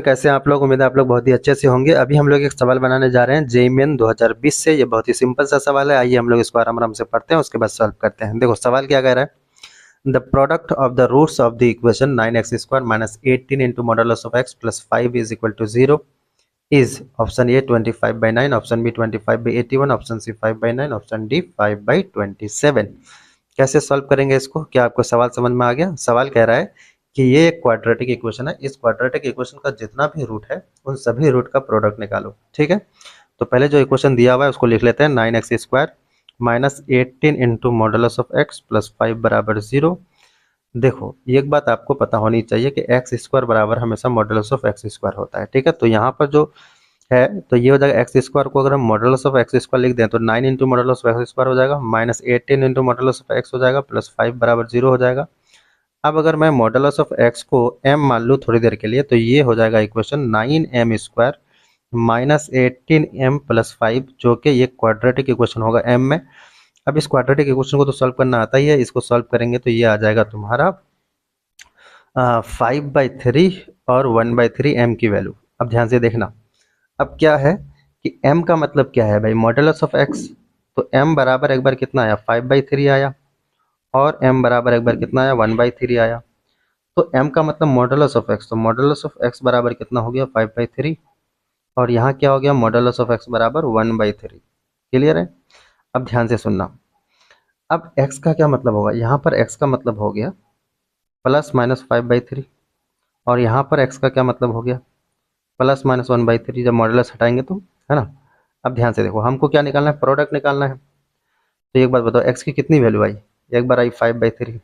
कैसे हैं आप लोग? उम्मीद है आप लोग बहुत ही अच्छे से होंगे। अभी हम लोग एक सवाल बनाने जा रहे हैं जेईई मेन 2020 से। ये बहुत ही सिंपल सा सवाल है। आइए हम लोग इसको आराम आराम से पढ़ते हैं, उसके बाद सॉल्व करते हैं। देखो सवाल क्या कह रहा है, the product of the roots of the equation 9x² minus 18 into modulus of x plus 5 is equal to 0 is option A 25/9, option B 25/81, option C 5/9, option D 5/27। कैसे सॉल्व करेंगे इसको? क्या आपको सवाल समझ में आ गया? सवाल कह रहा है कि ये एक क्वाड्रेटिक इक्वेशन है, इस क्वाड्रेटिक इक्वेशन का जितना भी रूट है उन सभी रूट का प्रोडक्ट निकालो। ठीक है, तो पहले जो इक्वेशन दिया हुआ है उसको लिख लेते हैं। 9x² minus 18 into modulus of x plus 5 बराबर 0। देखो एक बात आपको पता होनी चाहिए कि x² बराबर हमेशा मॉडुलस ऑफ x² होता है। ठीक है, तो यहाँ पर जो है तो ये हो जाएगा x² को अगर हम मॉडुलस ऑफ x² लिख दें तो 9 इंटू मॉडुलस ऑफ x² हो जाएगा, minus 18 into modulus of x हो जाएगा, प्लस 5 बराबर 0 हो जाएगा। अब अगर मैं मॉडुलस ऑफ x को m मान लूँ थोड़ी देर के लिए, तो ये हो जाएगा equation 9m² minus 18m plus 5, जो कि ये क्वाड्रेटिक इक्वेशन होगा m में। अब इस क्वाड्रेटिक इक्वेशन को तो सॉल्व करना आता ही है, इसको सॉल्व करेंगे तो ये आ जाएगा तुम्हारा 5/3 और 1/3 m की वैल्यू। अब ध्यान से देखना, अब क्या है कि m का मतलब क्या है भाई, मॉडुलस ऑफ x। तो m बराबर एक बार कितना आया, 5/3 आया, और m बराबर एक बार कितना आया, 1/3 आया। तो m का मतलब मॉडुलस ऑफ x, तो मॉडुलस ऑफ x बराबर कितना हो गया, 5/3, और यहाँ क्या हो गया, मॉडुलस ऑफ x बराबर 1/3। क्लियर है? अब ध्यान से सुनना, अब x का क्या मतलब होगा, यहाँ पर x का मतलब हो गया प्लस माइनस 5/3, और यहाँ पर x का क्या मतलब हो गया, प्लस माइनस 1/3। जब मॉडुलस हटाएंगे तो, है ना। अब ध्यान से देखो, हमको क्या निकालना है, प्रोडक्ट निकालना है। तो एक बात बताओ, x की कितनी वैल्यू आई, एक बार आई 5/3,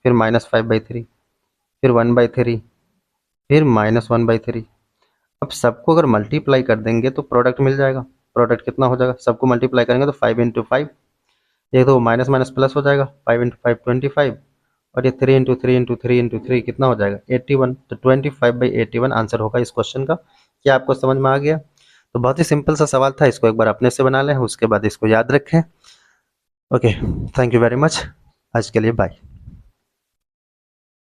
फिर माइनस 5/3, फिर 1/3, फिर माइनस 1/3। अब सबको अगर मल्टीप्लाई कर देंगे तो प्रोडक्ट मिल जाएगा। प्रोडक्ट कितना हो जाएगा, सबको मल्टीप्लाई करेंगे तो 5 इंटू 5, ये तो माइनस माइनस प्लस हो जाएगा, 5 इंटू 5 25, और ये 3 इंटू 3 इंटू 3 इंटू 3 कितना हो जाएगा, 81। तो 25/81 आंसर होगा इस क्वेश्चन का। क्या आपको समझ में आ गया? तो बहुत ही सिंपल सा सवाल था, इसको एक बार अपने से बना लें, उसके बाद इसको याद रखें। Okay, thank you very much. आज के लिए बाय।